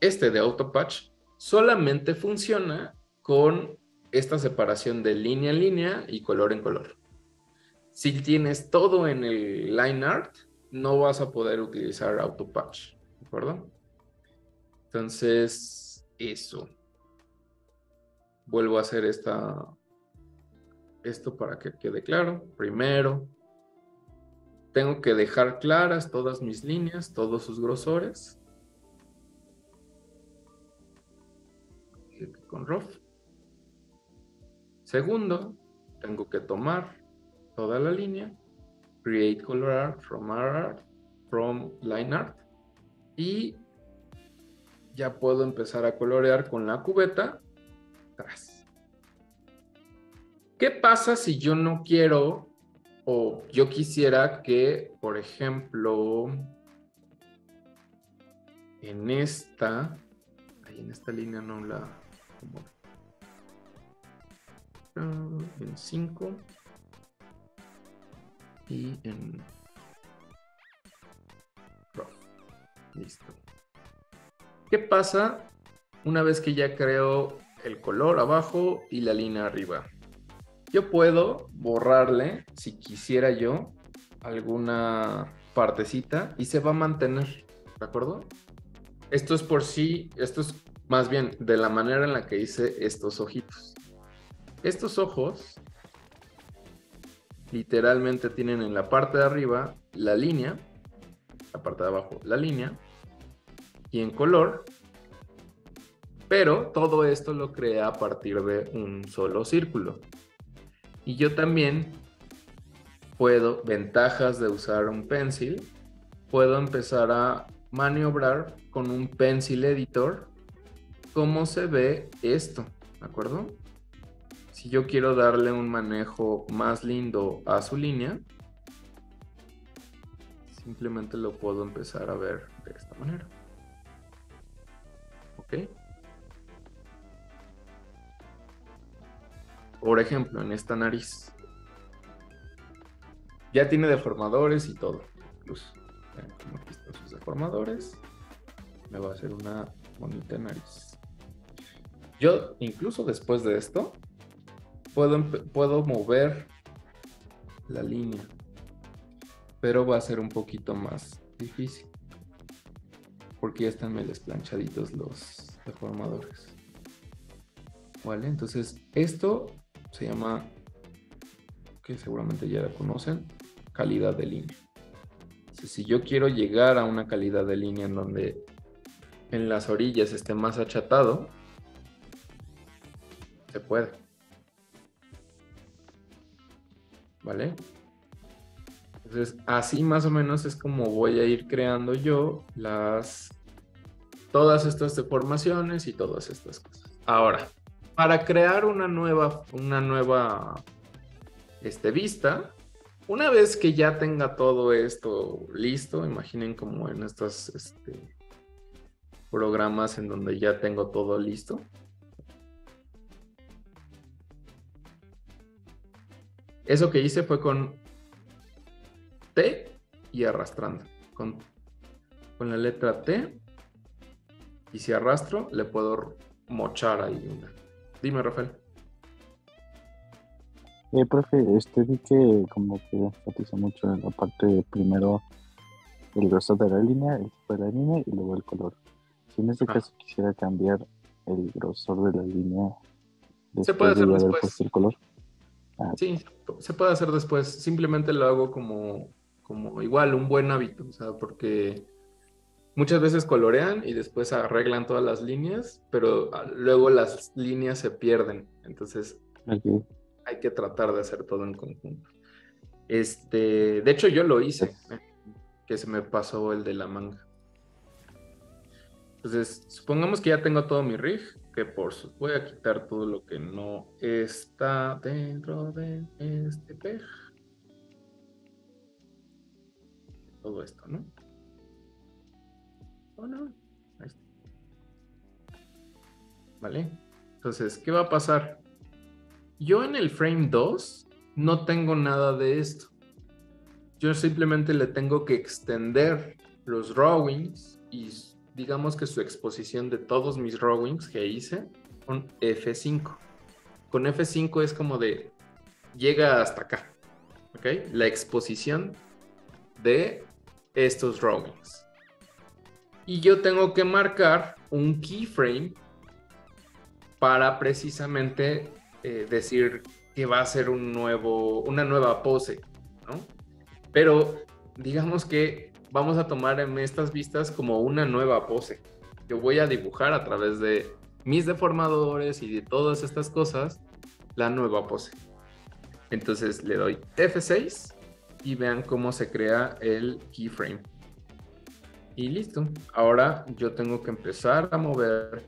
Este de autopatch solamente funciona con esta separación de línea en línea y color en color. Si tienes todo en el line art, no vas a poder utilizar autopatch, ¿de acuerdo? Entonces, eso. Vuelvo a hacer esto para que quede claro. Primero, tengo que dejar claras todas mis líneas, todos sus grosores. Con rough. Segundo, tengo que tomar toda la línea, create color art from line art, y ya puedo empezar a colorear con la cubeta atrás. ¿Qué pasa si yo no quiero o yo quisiera que, por ejemplo, en esta línea no la como en 5 y en rough? Listo. ¿Qué pasa una vez que ya creo el color abajo y la línea arriba? Yo puedo borrarle, si quisiera yo, alguna partecita y se va a mantener, ¿de acuerdo? Esto es esto es más bien de la manera en la que hice estos ojitos. Estos ojos literalmente tienen en la parte de arriba la línea, la parte de abajo la línea, y en color, pero todo esto lo creé a partir de un solo círculo. Y yo también puedo, ventajas de usar un pencil, puedo empezar a maniobrar con un pencil editor cómo se ve esto, ¿de acuerdo? Si yo quiero darle un manejo más lindo a su línea, simplemente lo puedo empezar a ver de esta manera. ¿Ok? Por ejemplo, en esta nariz. Ya tiene deformadores y todo. Incluso, como aquí están sus deformadores, me va a hacer una bonita nariz. Yo, incluso después de esto, puedo mover la línea, pero va a ser un poquito más difícil, porque ya están medio desplanchaditos los deformadores. ¿Vale? Entonces, esto se llama, que seguramente ya la conocen, calidad de línea. Entonces, si yo quiero llegar a una calidad de línea en donde en las orillas esté más achatado, se puede. ¿Vale? Entonces, así más o menos es como voy a ir creando yo todas estas deformaciones y todas estas cosas. Ahora, para crear una nueva vista, una vez que ya tenga todo esto listo, imaginen como en estos programas en donde ya tengo todo listo. Eso que hice fue con T y arrastrando. Con la letra T, y si arrastro, le puedo mochar ahí una. Dime, Rafael. Profe, vi que como que enfatiza mucho en la parte de primero el grosor de la línea, el tipo de la línea y luego el color. Si en este caso quisiera cambiar el grosor de la línea se puede después de hacer ya haber después. puesto el color. Sí, se puede hacer después. Simplemente lo hago como igual, un buen hábito. O sea, porque muchas veces colorean y después arreglan todas las líneas, pero luego las líneas se pierden. Entonces, Okay. hay que tratar de hacer todo en conjunto. De hecho, yo lo hice, que se me pasó el de la manga. Entonces, supongamos que ya tengo todo mi rig, que voy a quitar todo lo que no está dentro de este peg. Todo esto, ¿no? Oh, no. Ahí está. ¿Vale? Entonces, ¿qué va a pasar? Yo en el frame 2 no tengo nada de esto. Yo simplemente le tengo que extender los drawings y digamos que su exposición de todos mis drawings que hice con F5. Con F5 es como de llega hasta acá, ¿ok? La exposición de estos drawings. Y yo tengo que marcar un keyframe para precisamente decir que va a ser una nueva pose, ¿no? Pero digamos que vamos a tomar en estas vistas como una nueva pose. Yo voy a dibujar a través de mis deformadores y de todas estas cosas la nueva pose. Entonces le doy F6 y vean cómo se crea el keyframe. Y listo. Ahora yo tengo que empezar a mover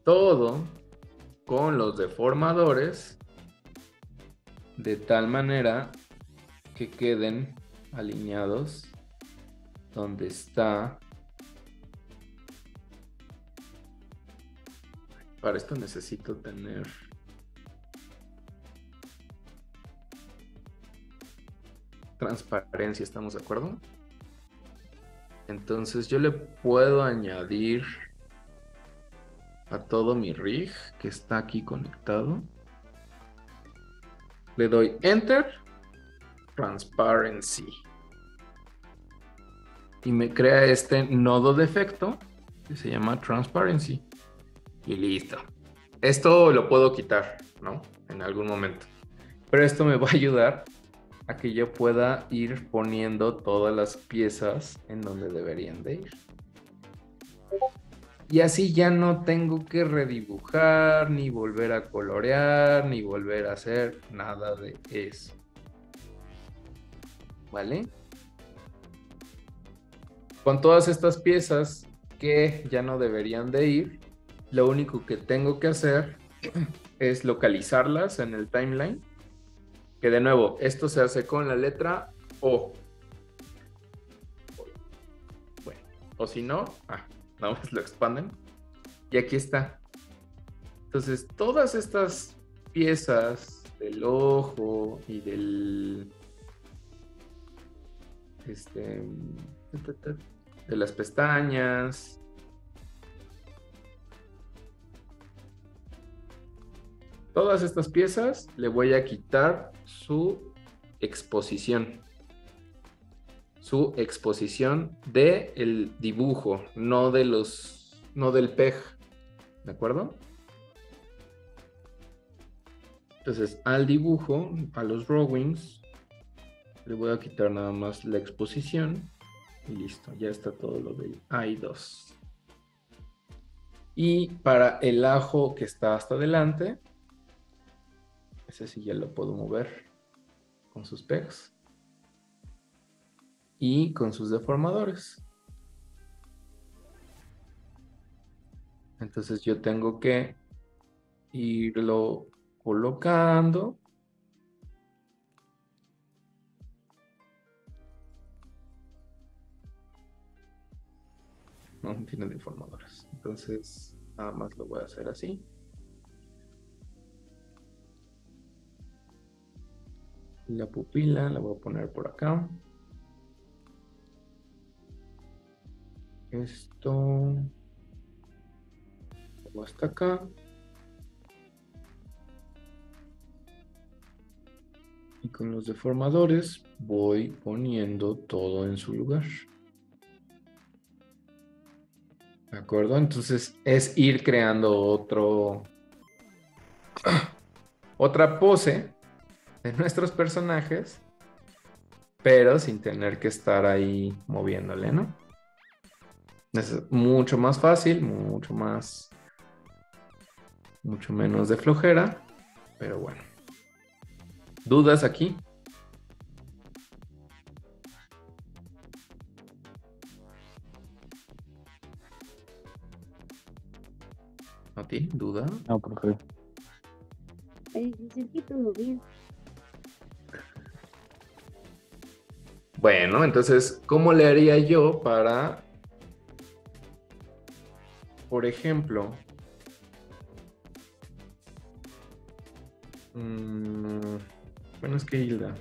todo con los deformadores de tal manera que queden alineados donde está. Para esto necesito tener transparencia, ¿estamos de acuerdo? Entonces yo le puedo añadir a todo mi rig que está aquí conectado. Le doy Enter, Transparency. Y me crea este nodo de efecto que se llama Transparency. Y listo. Esto lo puedo quitar, ¿no? En algún momento. Pero esto me va a ayudar a que yo pueda ir poniendo todas las piezas en donde deberían de ir. Y así ya no tengo que redibujar, ni volver a colorear, ni volver a hacer nada de eso. ¿Vale? Con todas estas piezas que ya no deberían de ir, lo único que tengo que hacer es localizarlas en el timeline. Que de nuevo, esto se hace con la letra O. Bueno, o si no, nada más lo expanden. Y aquí está. Entonces, todas estas piezas del ojo y del... de las pestañas. Todas estas piezas le voy a quitar su exposición. Su exposición del dibujo, no del PEG. ¿De acuerdo? Entonces, al dibujo, a los drawings, le voy a quitar nada más la exposición. Y listo, ya está todo lo del AI2. Y para el ajo que está hasta adelante, ese sí ya lo puedo mover con sus pegs y con sus deformadores. Entonces yo tengo que irlo colocando. No tiene deformadores. Entonces nada más lo voy a hacer así. La pupila la voy a poner por acá. Esto hasta acá. Y con los deformadores voy poniendo todo en su lugar. ¿De acuerdo? Entonces es ir creando otra pose de nuestros personajes, pero sin tener que estar ahí moviéndole, ¿no? Es mucho más fácil, mucho menos de flojera, pero bueno. ¿Dudas aquí? ¿A ti? ¿Duda? No, profe. Decir que todo bien. Bueno, entonces, ¿cómo le haría yo para, por ejemplo, bueno, es que Hilda,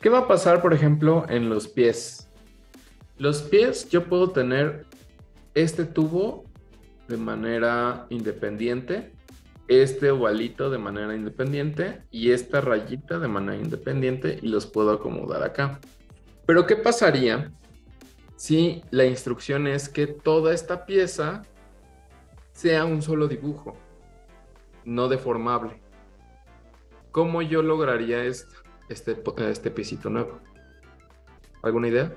¿qué va a pasar, por ejemplo, en los pies? Los pies, yo puedo tener este tubo de manera independiente, este ovalito de manera independiente y esta rayita de manera independiente y los puedo acomodar acá. Pero ¿qué pasaría si la instrucción es que toda esta pieza sea un solo dibujo, no deformable? ¿Cómo yo lograría este piecito nuevo? ¿Alguna idea?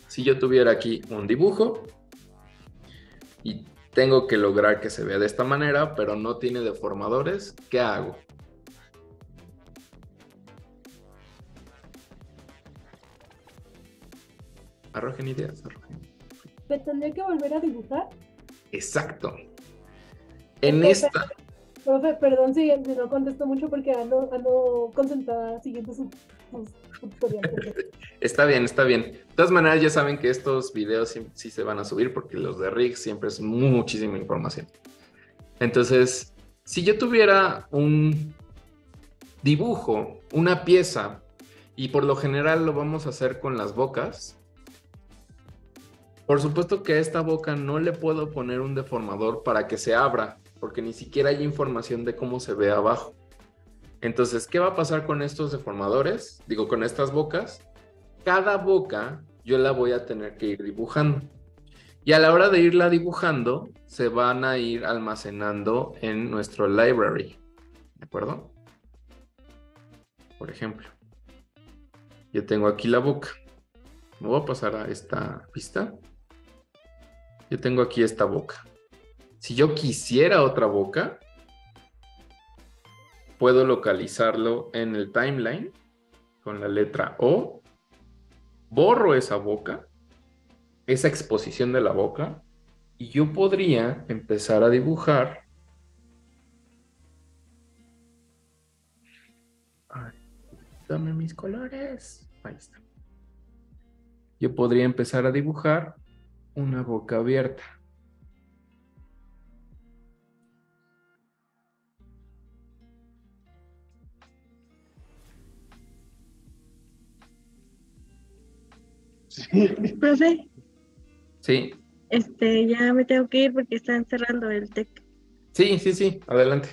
Si yo tuviera aquí un dibujo y tengo que lograr que se vea de esta manera, pero no tiene deformadores, ¿qué hago? Arrojen ideas, arrojen. ¿Te tendría que volver a dibujar? Exacto. En esta... Profe, perdón si no contesto mucho porque ando concentrada siguiendo su tutorial. Está bien, está bien. De todas maneras, ya saben que estos videos sí se van a subir porque los de Rick siempre es muchísima información. Entonces, si yo tuviera un dibujo, una pieza, y por lo general lo vamos a hacer con las bocas, por supuesto que a esta boca no le puedo poner un deformador para que se abra, porque ni siquiera hay información de cómo se ve abajo. Entonces, ¿qué va a pasar con estos deformadores? Digo, con estas bocas. Cada boca yo la voy a tener que ir dibujando. Y a la hora de irla dibujando, se van a ir almacenando en nuestro library. ¿De acuerdo? Por ejemplo, yo tengo aquí la boca. Me voy a pasar a esta pista. Yo tengo aquí esta boca. Si yo quisiera otra boca, puedo localizarlo en el timeline con la letra O. Borro esa boca, esa exposición de la boca, y yo podría empezar a dibujar. Ay, dame mis colores. Ahí está. Yo podría empezar a dibujar una boca abierta. Profe, Sí, ya me tengo que ir porque están cerrando el TEC. sí, adelante.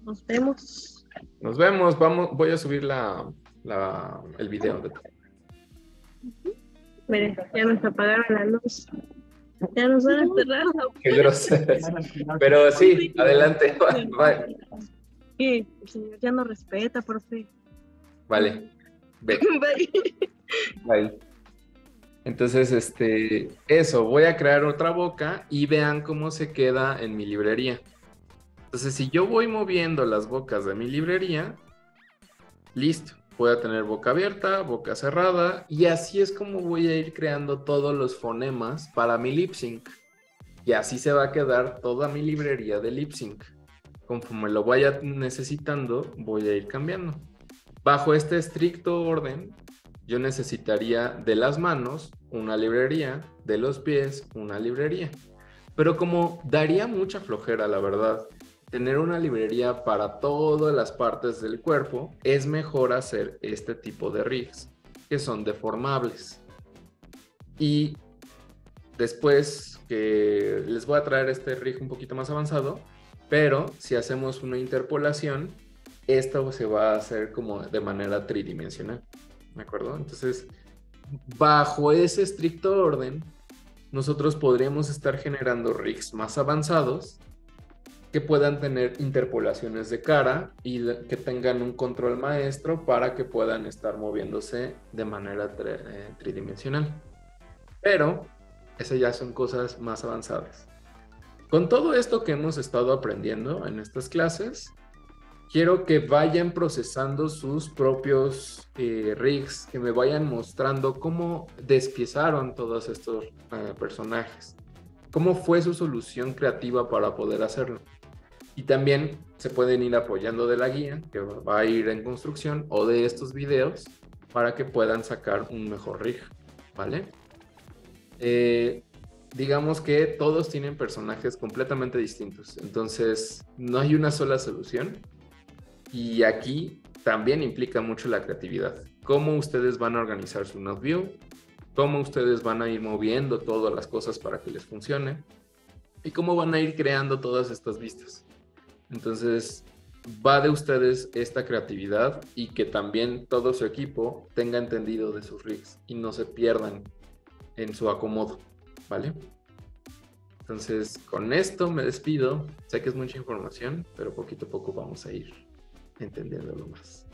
Nos vemos. Nos vemos, voy a subir el video. Mire, ya nos apagaron la luz. Ya nos van a cerrar. Qué groseros. Pero sí, adelante. Bye. Sí, el señor ya no respeta, profe. Vale. Ve. Bye. Bye. Entonces, eso, voy a crear otra boca y vean cómo se queda en mi librería. Entonces, si yo voy moviendo las bocas de mi librería, listo, voy a tener boca abierta, boca cerrada, y así es como voy a ir creando todos los fonemas para mi lip sync. Y así se va a quedar toda mi librería de lip sync. Conforme lo vaya necesitando, voy a ir cambiando. Bajo este estricto orden, yo necesitaría de las manos una librería, de los pies una librería. Pero como daría mucha flojera, la verdad, tener una librería para todas las partes del cuerpo, es mejor hacer este tipo de rigs, que son deformables. Y después que les voy a traer este rig un poquito más avanzado, pero si hacemos una interpolación, esto se va a hacer como de manera tridimensional, ¿de acuerdo? Entonces, bajo ese estricto orden, nosotros podríamos estar generando rigs más avanzados que puedan tener interpolaciones de cara y que tengan un control maestro para que puedan estar moviéndose de manera tridimensional. Pero esas ya son cosas más avanzadas. Con todo esto que hemos estado aprendiendo en estas clases, quiero que vayan procesando sus propios rigs, que me vayan mostrando cómo despiezaron todos estos personajes, cómo fue su solución creativa para poder hacerlo. Y también se pueden ir apoyando de la guía que va a ir en construcción o de estos videos para que puedan sacar un mejor rig, ¿vale? Digamos que todos tienen personajes completamente distintos, entonces no hay una sola solución. Y aquí también implica mucho la creatividad. Cómo ustedes van a organizar su node view, cómo ustedes van a ir moviendo todas las cosas para que les funcione y cómo van a ir creando todas estas vistas. Entonces, va de ustedes esta creatividad y que también todo su equipo tenga entendido de sus rigs y no se pierdan en su acomodo, ¿vale? Entonces, con esto me despido. Sé que es mucha información, pero poquito a poco vamos a ir entendiéndolo más.